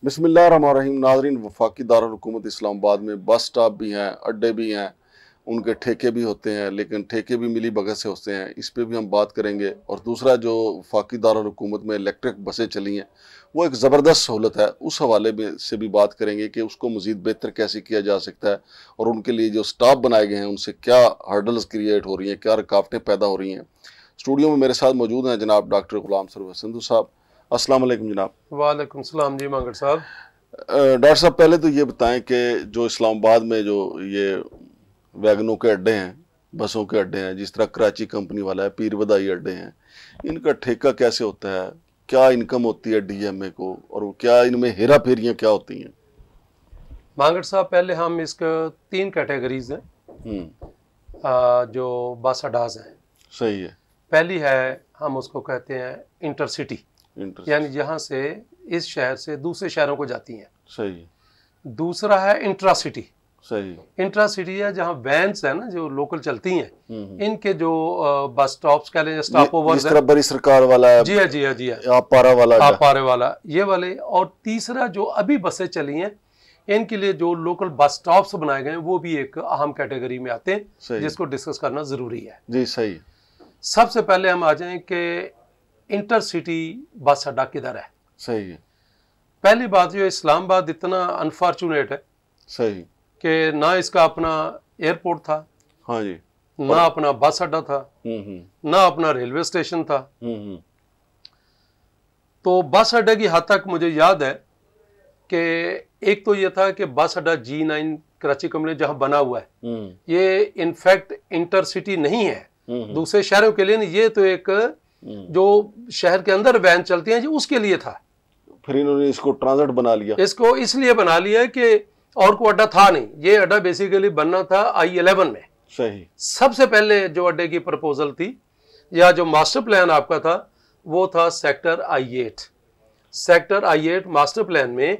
बिस्मिल्लाहिर्रहमानिर्रहीम। नाज़रीन, वफाकी दारुल हुकूमत इस्लामाबाद में बस स्टॉप भी हैं, अड्डे भी हैं, उनके ठेके भी होते हैं, लेकिन ठेके भी मिली भगत से होते हैं। इस पे भी हम बात करेंगे। और दूसरा, जो वफाकी दारुल हुकूमत में इलेक्ट्रिक बसें चली हैं, वो एक ज़बरदस्त सहूलत है। उस हवाले में से भी बात करेंगे कि उसको मज़ीद बेहतर कैसे किया जा सकता है और उनके लिए जो स्टाफ बनाए गए हैं उनसे क्या हर्डल्स क्रिएट हो रही हैं, क्या रुकावटें पैदा हो रही हैं। स्टूडियो में मेरे साथ मौजूद हैं जनाब डॉक्टर गुलाम सरवर सिंधु साहब। अस्सलाम वालेकुम जनाब। वालेकुम सलाम जी मांगड़ साहब। डॉक्टर साहब, पहले तो ये बताएं कि जो इस्लामाबाद में जो ये वैगनों के अड्डे हैं, बसों के अड्डे हैं, जिस तरह कराची कंपनी वाला है, पीर बदाई अड्डे हैं, इनका ठेका कैसे होता है, क्या इनकम होती है डीएमए को, और क्या इनमें हेरा फेरियाँ क्या होती हैं? मांगड़ साहब, पहले हम इसका 3 कैटेगरीज हैं जो बस अड्डाज हैं। सही है। पहली है, हम उसको कहते हैं इंटरसिटी, यानी जहाँ से इस शहर से दूसरे शहरों को जाती हैं। सही है। दूसरा है इंट्रासिटी। सही। इंट्रासिटी है जहाँ वैन्स है ना, जो लोकल चलती हैं, इनके जो बस स्टॉप्स कह लें, स्टॉप ओवर, जिस तरह बड़ी सरकार वाला है, जी है जी है जी है, आप पारा वाला, ये वाले। और तीसरा जो अभी बसें चली हैं, इनके लिए जो लोकल बस स्टॉप्स बनाए गए हैं, वो भी एक अहम कैटेगरी में आते हैं, जिसको डिस्कस करना जरूरी है। जी सही। सबसे पहले हम आ जाएं कि इंटरसिटी बस अड्डा किधर है। सही है। पहली बात, जो इस्लामाबाद इतना अनफॉर्चुनेट है, सही, कि ना इसका अपना एयरपोर्ट था, हाँ जी, ना अपना बस अड्डा था, ना अपना रेलवे स्टेशन था। तो बस अड्डे की हद तक मुझे याद है कि एक तो ये था कि बस अड्डा G9 कराची कंपनी जहां बना हुआ है, ये इनफैक्ट इंटरसिटी नहीं है दूसरे शहरों के लिए नहीं, ये तो एक जो शहर के अंदर वैन चलती हैं जी, उसके लिए था। फिर इन्होंने इसको ट्रांजिट बना लिया। इसको इसलिए बना लिया कि और कोई अड्डा था नहीं, ये अड्डा बेसिकली बनना था I11 में। सही। सबसे पहले जो अड्डे की प्रपोजल थी या जो मास्टर प्लान आपका था, वो था sector I8। Sector I8 master plan में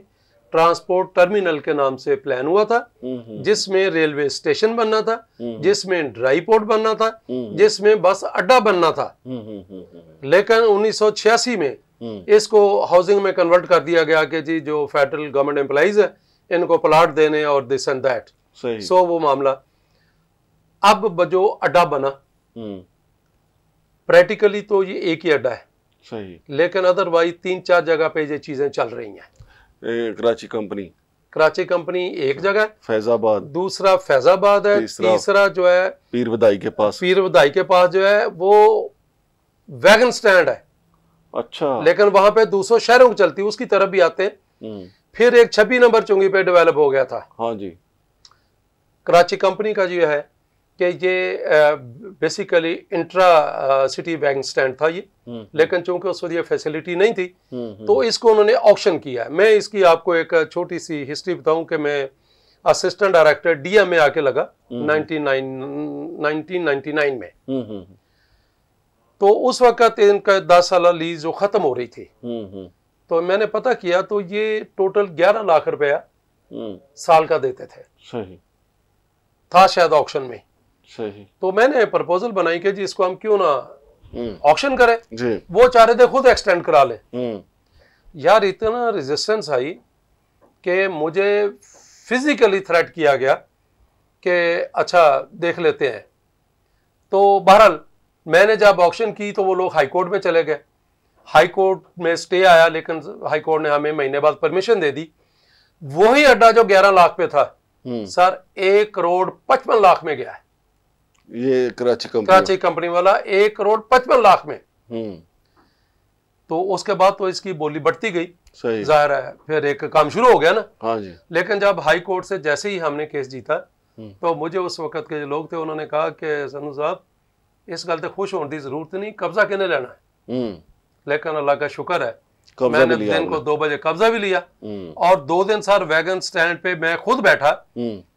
ट्रांसपोर्ट टर्मिनल के नाम से प्लान हुआ था, जिसमें रेलवे स्टेशन बनना था, जिसमें ड्राई पोर्ट बनना था, जिसमें बस अड्डा बनना था। लेकिन 1986 में इसको हाउसिंग में कन्वर्ट कर दिया गया कि जी जो फेडरल गवर्नमेंट एम्प्लॉइज है, इनको प्लाट देने और दिस एंड दैट। सो वो मामला अब जो अड्डा बना, प्रैक्टिकली तो ये एक ही अड्डा है, सही, लेकिन अदरवाइज 3-4 जगह पे ये चीजें चल रही हैं। कराची कंपनी एक जगह, फैजाबाद, दूसरा फैजाबाद है, तीसरा जो है पीर बदाई के पास जो है वो वैगन स्टैंड है। अच्छा। लेकिन वहां पे 200 शहरों को चलती है, उसकी तरफ भी आते हैं। फिर एक 26 नंबर चुंगी पे डेवलप हो गया था। हाँ जी। कराची कंपनी का जो है कि ये basically intra city wagon stand था ये, लेकिन चूंकि उस वक्त ये फैसिलिटी नहीं थी, तो इसको उन्होंने ऑक्शन किया। मैं इसकी आपको एक छोटी सी हिस्ट्री बताऊं कि मैं असिस्टेंट डायरेक्टर डीएम में आके लगा 1999 में। तो उस वक्त इनका 10 साल लीज जो खत्म हो रही थी, तो मैंने पता किया तो ये टोटल 11 लाख रुपया साल का देते थे। सही था शायद ऑक्शन में। सही। तो मैंने प्रपोजल बनाई कि जी इसको हम क्यों ना ऑक्शन करें जी। वो चाह रहे थे खुद एक्सटेंड करा ले। यार इतना रेजिस्टेंस आई कि मुझे फिजिकली थ्रेट किया गया कि अच्छा देख लेते हैं। तो बहरहाल मैंने जब ऑक्शन की तो वो लोग हाई कोर्ट में चले गए, हाई कोर्ट में स्टे आया, लेकिन हाई कोर्ट ने हमें महीने बाद परमिशन दे दी। वही अड्डा जो 11 लाख पे था, सर 1 करोड़ 55 लाख में गया है। ये कराची कंपनी वाला 1 करोड़ 55 लाख में। तो उसके बाद तो इसकी बोली बढ़ती गई, जाहिर है फिर एक काम शुरू हो गया ना। हाँ जी। लेकिन जब हाई कोर्ट से जैसे ही हमने केस जीता, तो मुझे उस वक्त के जो लोग थे उन्होंने कहा कि संधू साहब इस गल से खुश होने की जरूरत नहीं, कब्जा किने लेना है। लेकिन अल्लाह का शुक्र है मैंने दिन को 2 बजे कब्जा भी लिया, और 2 दिन सर वैगन स्टैंड पे मैं खुद बैठा,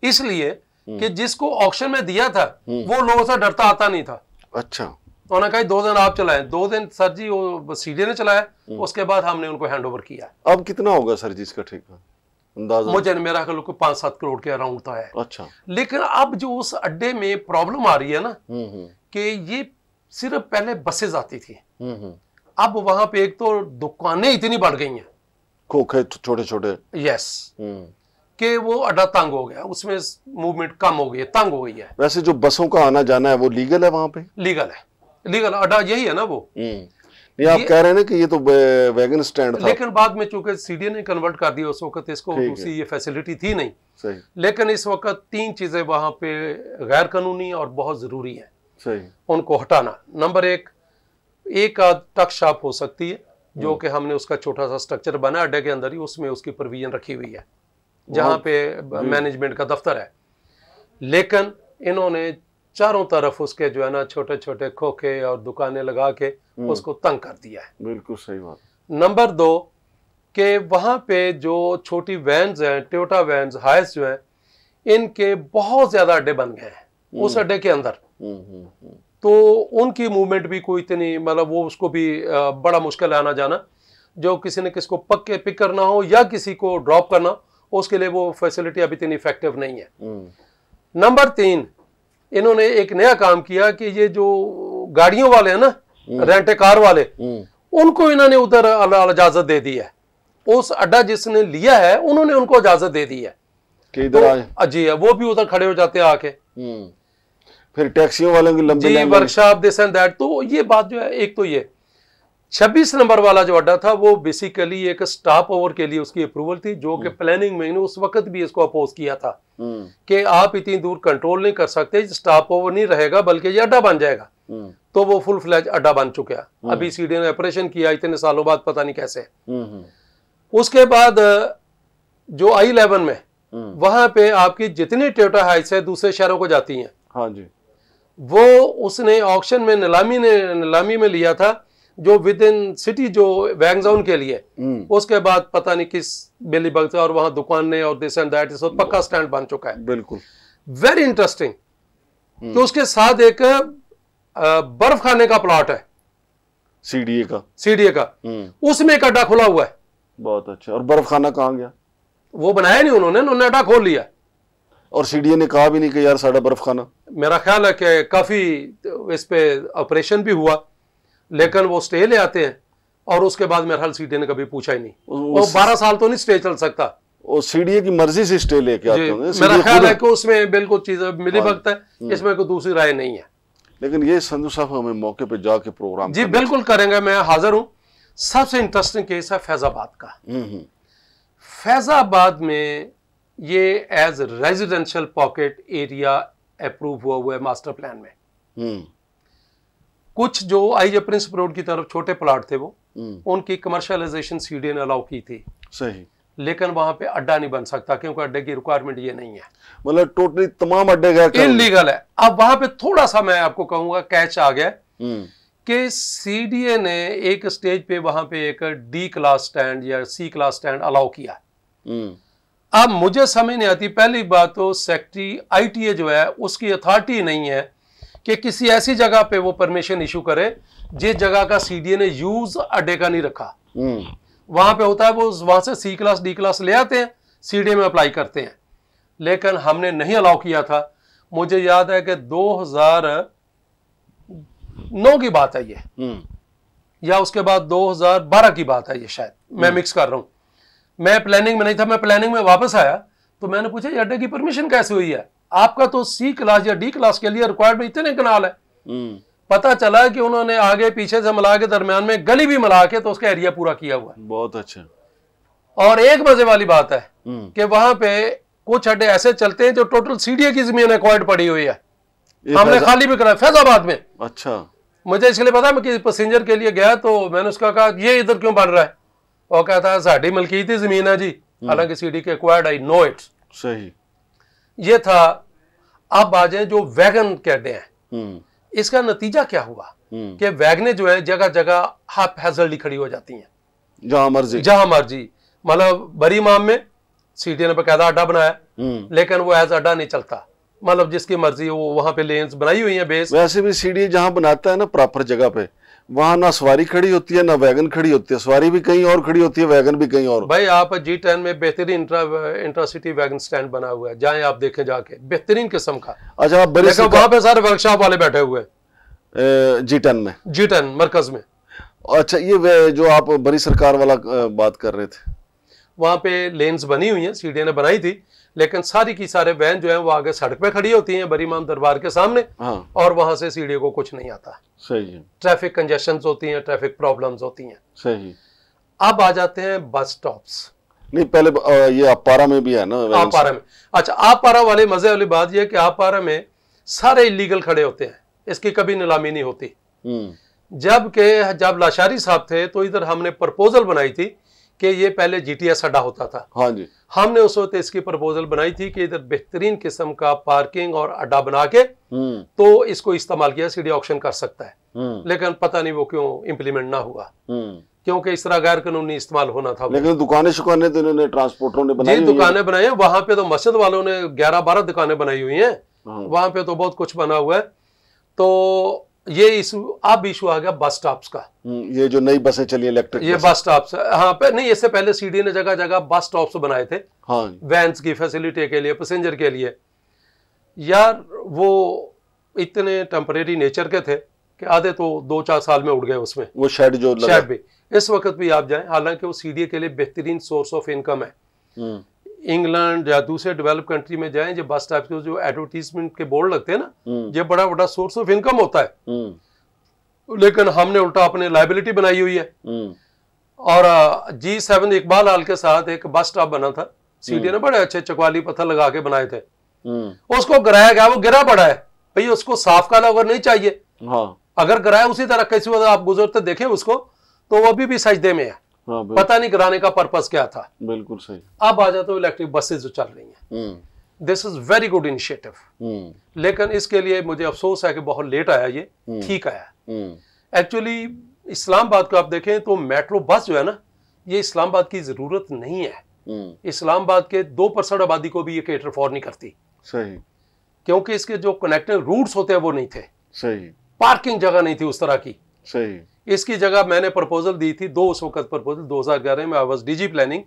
इसलिए कि जिसको ऑक्शन में दिया था वो लोगों से डरता आता नहीं था। अच्छा। तो उन्होंने कहा 2 दिन आप चलाएं। 2 दिन सर जी वो सीडी ने चलाया, उसके बाद हमने उनको हैंड ओवर किया। अब कितना होगा सर जी इसका ठेका अंदाजा? मुझे मेरा ख्याल 5-7 करोड़ के अराउंड था है। अच्छा। लेकिन अब जो उस अड्डे में प्रॉब्लम आ रही है ना, कि ये सिर्फ पहले बसेज आती थी, अब वहां पे एक तो दुकानें इतनी बढ़ गई हैं। खोखे छोटे छोटे। यस, कि वो अड्डा तंग हो गया, उसमें मूवमेंट कम हो गई, तंग हो गई है। वैसे जो बसों का आना जाना है वो लीगल है वहां पे? लीगल है, लीगल अड्डा यही है ना वो। नहीं, आप कह रहे हैं ना कि ये तो वैगन स्टैंड था, लेकिन बाद में चूंकि सीडीए ने कन्वर्ट कर दिया, उस वक्त इसको दूसरी ये फैसिलिटी थी नहीं। सही। लेकिन इस वक्त 3 चीजें वहां पे गैर कानूनी और बहुत जरूरी है, सही, उनको हटाना। नंबर 1 आध टक शॉप हो सकती है, जो कि हमने उसका छोटा सा स्ट्रक्चर बना अड्डे के अंदर ही, उसमें उसकी प्रोविजन रखी हुई है, जहां पे मैनेजमेंट का दफ्तर है। लेकिन इन्होंने चारों तरफ उसके जो है ना छोटे छोटे खोखे और दुकानें लगा के उसको तंग कर दिया है। बिल्कुल सही बात। नंबर 2 कि वहां पे जो छोटी वैन्स हैं, टोयोटा वैन्स, हाइस जो है, इनके बहुत ज्यादा अड्डे बन गए हैं उस अड्डे के अंदर। तो उनकी मूवमेंट भी कोई इतनी, मतलब वो उसको भी बड़ा मुश्किल आना जाना, जो किसी ने किसको पक्के पिक करना हो या किसी को ड्रॉप करना, उसके लिए वो फैसिलिटी अभी इतनी इफेक्टिव नहीं है। नंबर 3, इन्होंने एक नया काम किया कि ये जो गाड़ियों वाले हैं ना, रेंटे कार वाले, उनको इन्होंने उधर इजाजत दे दी है। उस अड्डा जिसने लिया है उन्होंने उनको इजाजत दे दी है कि इधर आए। जी, वो भी उधर खड़े हो जाते हैं आके। फिर टैक्सियों वालों की लंबी वर्कशॉप दिस एंड दैट। तो ये बात जो है, एक तो ये 26 नंबर वाला जो अड्डा था वो बेसिकली एक स्टॉप ओवर के लिए उसकी अप्रूवल थी, जो कि प्लानिंग में उस वक्त भी इसको अपोज किया था कि आप इतनी दूर कंट्रोल नहीं कर सकते, स्टॉप ओवर नहीं रहेगा बल्कि ये अड्डा बन जाएगा। तो वो फुल फ्लैज अड्डा बन चुका है। अभी सीडी ने ऑपरेशन किया इतने सालों बाद, पता नहीं कैसे। उसके बाद जो I-11 में वहां पे आपकी जितनी टोयोटा हाइस है दूसरे शहरों को जाती हैं, हाँ जी, वो उसने ऑक्शन में नीलामी में लिया था, जो विद इन सिटी जो वैगन जोन के लिए। उसके बाद पता नहीं किस बेली बगता, और वहां दुकानें और दिस एंड दैट, पक्का स्टैंड बन चुका है। बिल्कुल वेरी इंटरेस्टिंग। तो उसके साथ एक बर्फ खाने का प्लॉट है, सीडीए का, उसमें एक अड्डा खुला हुआ है। बहुत अच्छा। और बर्फ खाना कहाँ गया? वो बनाया नहीं उन्होंने अड्डा खोल लिया। और सीडीए ने कहा भी नहीं कि यार साड़ा बर्फ खाना। मेरा ख्याल है कि काफी इस पे ऑपरेशन भी हुआ, लेकिन वो स्टे ले आते हैं, और उसके बाद मेरे ख्याल सीडीए ने कभी पूछा ही नहीं। वो 12 साल तो नहीं स्टे चल सकता, वो सीडीए की मर्जी से स्टे लेके आते होंगे। मेरा ख्याल है कि उसमें बिल्कुल चीज मिली वक्त है, इसमें कोई दूसरी राय नहीं है। लेकिन ये संधू साहब हमें मौके पे जाके प्रोग्राम जी बिल्कुल करेंगे, मैं हाजिर हूं। सबसे इंटरेस्टिंग केस है फैजाबाद का। फैजाबाद में ये as residential pocket area approve हुआ है मास्टर प्लान में। कुछ जो आईजे प्रिंसिपल रोड की तरफ छोटे प्लाट थे वो उनकी कमर्शियलाइजेशन सीडीए ने अलाउ की थी। सही। लेकिन वहां पे अड्डा नहीं बन सकता क्योंकि अड्डे की रिक्वायरमेंट ये नहीं है, मतलब टोटली तमाम अड्डे गए इलीगल है। अब वहां पे थोड़ा सा मैं आपको कहूंगा कैच आ गया कि सीडीए ने एक स्टेज पे वहां पे एक D क्लास स्टैंड या C क्लास स्टैंड अलाउ किया। अब मुझे समझ नहीं आती, पहली बात तो सेक्रेटरी ITA जो है उसकी अथॉरिटी नहीं है कि किसी ऐसी जगह पे वो परमिशन इशू करे जिस जगह का सीडीए ने यूज अड्डे का नहीं रखा। वहां पे होता है वो वहां से C क्लास D क्लास ले आते हैं, सीडीए में अप्लाई करते हैं, लेकिन हमने नहीं अलाउ किया था। मुझे याद है कि 2009 की बात है ये, या उसके बाद 2012 की बात है ये, शायद मैं मिक्स कर रहा हूं। मैं प्लानिंग में नहीं था, मैं प्लानिंग में वापस आया तो मैंने पूछा ये अड्डे की परमिशन कैसे हुई है, आपका तो C क्लास या D क्लास के लिए रिक्वायर्ड इतने कनाल है। पता चला कि उन्होंने आगे पीछे से मिला के दरमियान में गली भी मिला के तो उसका एरिया पूरा किया हुआ है। बहुत अच्छा। और एक मजे वाली बात है कि वहां पे कुछ अड्डे ऐसे चलते हैं जो टोटल सीडीए की जमीन एक्वायर्ड पड़ी हुई है, हमने खाली भी करा फैजाबाद में। अच्छा। मुझे इसलिए पता, मैं किसी पैसेंजर के लिए गया तो मैंने उसका कहा ये इधर क्यों बन रहा है, और कहता है साड़ी मलकीती जमीन है जी, हालांकि सीडी के एक्वायर्ड, आई नो इट। सही। ये था। अब आ जाए जो वैगन के अड्डे हैं, इसका नतीजा क्या हुआ कि वैगने जो है जगह जगह हाफ हैजर्डली खड़ी हो जाती हैं, जहां मर्जी। मतलब बरी माम में सीडीए ने बकायदा अड्डा बनाया, लेकिन वो एज अड्डा नहीं चलता, मतलब जिसकी मर्जी वो वहां पे लेन्स बनाई हुई हैं बेस। वैसे भी सीडीए जहां बनाता है ना प्रॉपर जगह पे, वहां ना सवारी खड़ी होती है ना वैगन खड़ी होती है, सवारी भी कहीं और खड़ी होती है, वैगन भी कहीं और। भाई आप G10 में बेहतरीन इंट्रासिटी वैगन स्टैंड बना हुआ है, जाएं आप देखें जाके, बेहतरीन किस्म का। अच्छा, आप वहां पे सारे वर्कशॉप वाले बैठे हुए G10 मरकज में। अच्छा, ये जो आप बड़ी सरकार वाला बात कर रहे थे, वहां पे लेन्स बनी हुई हैं, सीडीए ने बनाई थी, लेकिन सारी की सारे वैन जो है वो आगे सड़क पे खड़ी होती हैं बरी इमाम दरबार के सामने। हाँ। और वहां से सीडीए को कुछ नहीं आता। सही है। ट्रैफिक कंजेशन होती हैं, ट्रैफिक प्रॉब्लम्स होती हैं। सही। अब आ जाते हैं बस स्टॉप्स। नहीं, पहले ये आपारा में भी है ना? आपारा में, अच्छा, आपारा वाले मजे वाली बात यह है कि आपारा में सारे इलीगल खड़े होते हैं, इसकी कभी नीलामी नहीं होती। जब लाशारी साहब थे तो इधर हमने प्रपोजल बनाई थी कि ये पहले जीटीएस अड्डा होता था। हाँ जी। हमने उस वक्त इसकी प्रपोजल बनाई थी कि इधर बेहतरीन किस्म का पार्किंग और अड्डा बना के तो इसको इस्तेमाल किया, सीडी ऑक्शन कर सकता है। लेकिन पता नहीं वो क्यों इम्प्लीमेंट ना हुआ, क्योंकि इस तरह गैर कानूनी इस्तेमाल होना था। लेकिन दुकानें शुकानें तो इन्होंने ट्रांसपोर्टरों ने बनाई, दुकानें बनाई हैं। वहां पे तो मस्जिद वालों ने 11-12 दुकानें बनाई हुई हैं। वहां पे तो बहुत कुछ बना हुआ है। तो ये अब इशू आ गया बस स्टॉप्स का। ये जो नई बसें चली इलेक्ट्रिक, ये बस स्टॉप्स, हाँ नहीं, इससे पहले सीडी ने जगह जगह बस स्टॉप्स बनाए थे। हाँ, वैन्स की फैसिलिटी के लिए, पैसेंजर के लिए। यार वो इतने टेम्परेरी नेचर के थे कि आधे तो 2-4 साल में उड़ गए उसमें। वो शेड भी इस वक्त भी आप जाएं, हालांकि वो सीडीए के लिए बेहतरीन सोर्स ऑफ इनकम है। इंग्लैंड या दूसरे डेवलप कंट्री में जाएं, जो बस स्टॉप के जो एडवर्टीजमेंट के बोर्ड लगते हैं ना, ये बड़ा बड़ा सोर्स ऑफ इनकम होता है। लेकिन हमने उल्टा अपने लायबिलिटी बनाई हुई है। और G7 इकबाल हाल के साथ एक बस स्टॉप बना था, सीडीए ने बड़े अच्छे चकवाली पत्थर लगा के बनाए थे। उसको गिराया गया, वो गिरा पड़ा है भाई, उसको साफ काला अगर नहीं चाहिए। हाँ। अगर गिराया उसी तरह कैसे वजह आप गुजरते देखे उसको, तो वो अभी भी सजदे में है। हाँ, पता नहीं गिराने का पर्पस क्या था। बिल्कुल सही। अब आ जाते हो इलेक्ट्रिक बसेस जो चल रही हैं, this is very good initiative. लेकिन इसके लिए मुझे अफसोस है कि बहुत लेट आया, ये ठीक आया। एक्चुअली इस्लामाबाद को आप देखें तो मेट्रो बस जो है ना, ये इस्लामाबाद की जरूरत नहीं है। इस्लामाबाद के 2% आबादी को भी ये केटर फॉर नहीं करती। सही। क्योंकि इसके जो कनेक्टिंग रूट्स होते हैं वो नहीं थे। सही। पार्किंग जगह नहीं थी उस तरह की। सही। इसकी जगह मैंने प्रपोजल दी थी, उस वक्त प्रपोजल 2011 में, आई वाज डीजी प्लानिंग।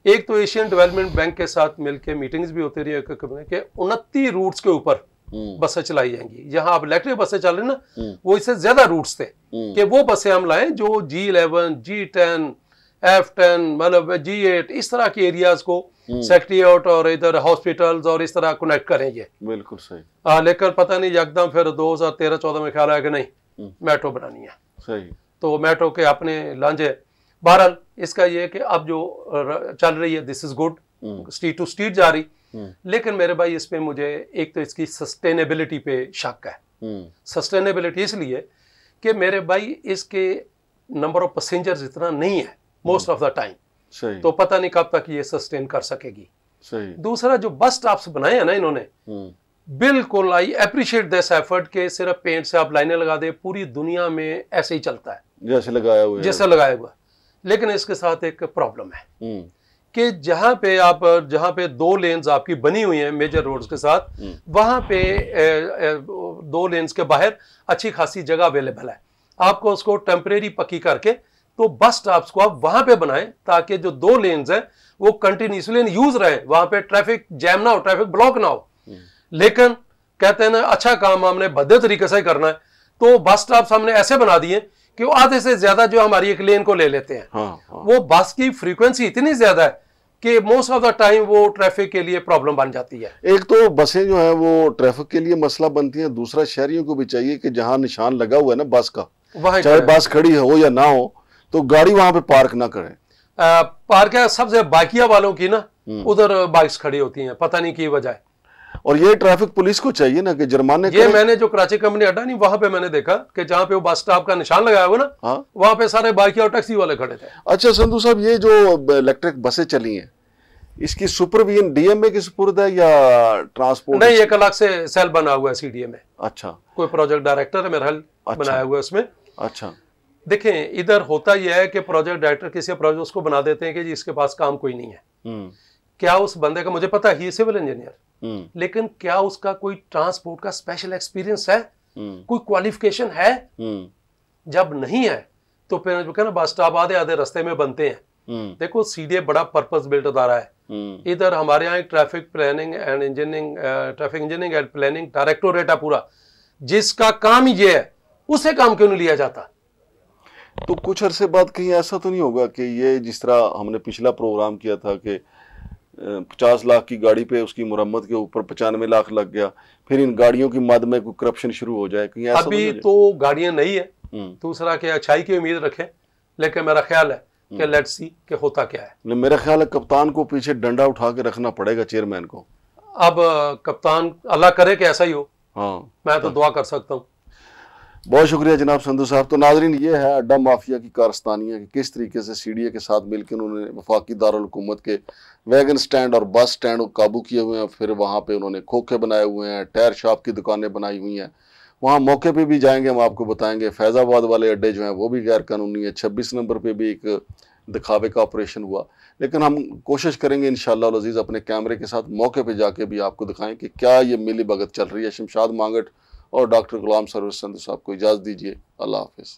एक तो एशियन डेवलपमेंट बैंक के साथ मिलकर मीटिंग्स भी होती रही कि 29 रूट्स के ऊपर बसें चलाई जाएंगी। जहां आप इलेक्ट्रिक बसें चल रही ना, वो इससे ज्यादा रूट्स थे कि वो बसें हम लाएं जो G11, G10, F10, मतलब G8 इस तरह के एरियाज को सेक्रेटेरिएट और इधर हॉस्पिटल्स और इस तरह कनेक्ट करें। ये बिल्कुल सही। लेकिन पता नहीं एकदम फिर 2013-14 में ख्याल आया कि नहीं, मेट्रो बनानी है। सही। तो मेट्रो के अपने लांझे। बहरहाल इसका ये है कि अब जो चल रही है, this is good, street to street जा रही। लेकिन मेरे भाई इसमें मुझे एक तो इसकी सस्टेनेबिलिटी पे शक है। सस्टेनेबिलिटी इसलिए कि मेरे भाई इसके नंबर ऑफ पैसेंजर्स इतना नहीं है मोस्ट ऑफ द टाइम, तो पता नहीं कब तक ये सस्टेन कर सकेगी। सही। दूसरा जो बस स्टॉप्स बनाए हैं ना इन्होंने, बिल्कुल आई अप्रिशिएट दिस एफर्ट के सिर्फ पेंट से आप लाइनें लगा दे, पूरी दुनिया में ऐसे ही चलता है जैसे लगाया हुआ। लेकिन इसके साथ एक प्रॉब्लम है कि जहां पे 2 लेन्स आपकी बनी हुई हैं मेजर रोड्स के साथ, वहां पे 2 लेन्स के बाहर अच्छी खासी जगह अवेलेबल है। आपको उसको टेम्परेरी पक्की करके तो बस स्टॉप्स को आप वहां पे बनाएं ताकि जो 2 लेन्स हैं वो कंटिन्यूसली यूज रहे, वहां पे ट्रैफिक जैम ना हो, ट्रैफिक ब्लॉक ना हो। लेकिन कहते हैं ना, अच्छा काम हमने भद्दे तरीके से करना है, तो बस स्टॉप्स हमने ऐसे बना दिए कि वो आधे से ज्यादा जो हमारी एक लेन को ले लेते हैं। हाँ। वो बस की फ्रीक्वेंसी इतनी ज्यादा है कि मोस्ट ऑफ द टाइम वो ट्रैफिक के लिए प्रॉब्लम बन जाती है। एक तो बसें जो है वो ट्रैफिक के लिए मसला बनती हैं, दूसरा शहरियों को भी चाहिए कि जहां निशान लगा हुआ है ना बस का, चाहे बस खड़ी हो या ना हो, तो गाड़ी वहां पे पार्क ना करें। पार्क है सबसे बाकिया वालों की ना, उधर बाइक्स खड़ी होती हैं, पता नहीं की वजह है। और ये ट्रैफिक पुलिस को चाहिए ना कि जुर्माने। ये मैंने जो कराची कंपनी अड्डा नहीं, वहां पे मैंने देखा कि जहां पे वो बस स्टॉप का निशान लगाया हुआ ना, हाँ? वहां पे सारे बाइक और टैक्सी वाले खड़े थे। अच्छा संधू साहब, ये जो इलेक्ट्रिक बसें चली हैं, इसकी सुपरविजन डीएमए की सुपुर्द है या ट्रांसपोर्ट? नहीं, एक अलग से सेल बना हुआ है सीडीए में। अच्छा। कोई प्रोजेक्ट डायरेक्टर है मेरा हाल बनाया हुआ है उसमें। अच्छा। देखें, इधर होता यह है कि प्रोजेक्ट डायरेक्टर किसी प्रोजेक्ट उसको बना देते हैं कि जी इसके पास काम कोई नहीं है। क्या उस बंदे का, मुझे पता है सिविल इंजीनियर, लेकिन क्या उसका कोई ट्रांसपोर्ट का स्पेशल एक्सपीरियंस है, कोई क्वालिफिकेशन है? जब नहीं है तो फिर जो ना बस स्टॉप आधे आधे रास्ते में बनते हैं। देखो सीडीए बड़ा पर्पस बिल्ट अदारा है। इधर हमारे यहाँ एक traffic planning and engineering and planning directorate है पूरा, जिसका काम ये है, उसे काम क्यों नहीं लिया जाता? तो कुछ अरसे बाद कहीं ऐसा तो नहीं होगा कि ये जिस तरह हमने पिछला प्रोग्राम किया था कि 50 लाख की गाड़ी पे उसकी मुरम्मत के ऊपर 95 लाख लग गया, फिर इन गाड़ियों की मद में कोई करप्शन शुरू हो जाए, कहीं ऐसा अभी तो गाड़ियां नहीं है, दूसरा के अच्छाई की उम्मीद रखें, लेकिन मेरा ख्याल है कि लेट्स सी कि होता क्या है। मेरा ख्याल है कप्तान को पीछे डंडा उठा के रखना पड़ेगा, चेयरमैन को। अब कप्तान अल्लाह करे कि ऐसा ही हो, हाँ, मैं तो दुआ कर सकता हूँ। बहुत शुक्रिया जनाब संधू साहब। तो नाजरीन, ये है अड्डा माफिया की कारस्तानियाँ कि किस तरीके से सीडीए के साथ मिलकर उन्होंने वफाकी दारुल हुकूमत के वैगन स्टैंड और बस स्टैंड को काबू किए हुए हैं। फिर वहाँ पे उन्होंने खोखे बनाए हुए हैं, टायर शॉप की दुकानें बनाई हुई हैं। वहाँ मौके पे भी जाएंगे, हम आपको बताएंगे। फैज़ाबाद वाले अड्डे जो हैं वो भी गैर कानूनी है। 26 नंबर पे भी एक दिखावे का ऑपरेशन हुआ, लेकिन हम कोशिश करेंगे इंशाअल्लाह अज़ीज़ अपने कैमरे के साथ मौके पे जाके भी आपको दिखाएं कि क्या ये मिली भगत चल रही है। शमशाद मांगट और डॉक्टर गुलाम सरवर संधू साहब को इजाज़त दीजिए। अल्लाह हाफिज़।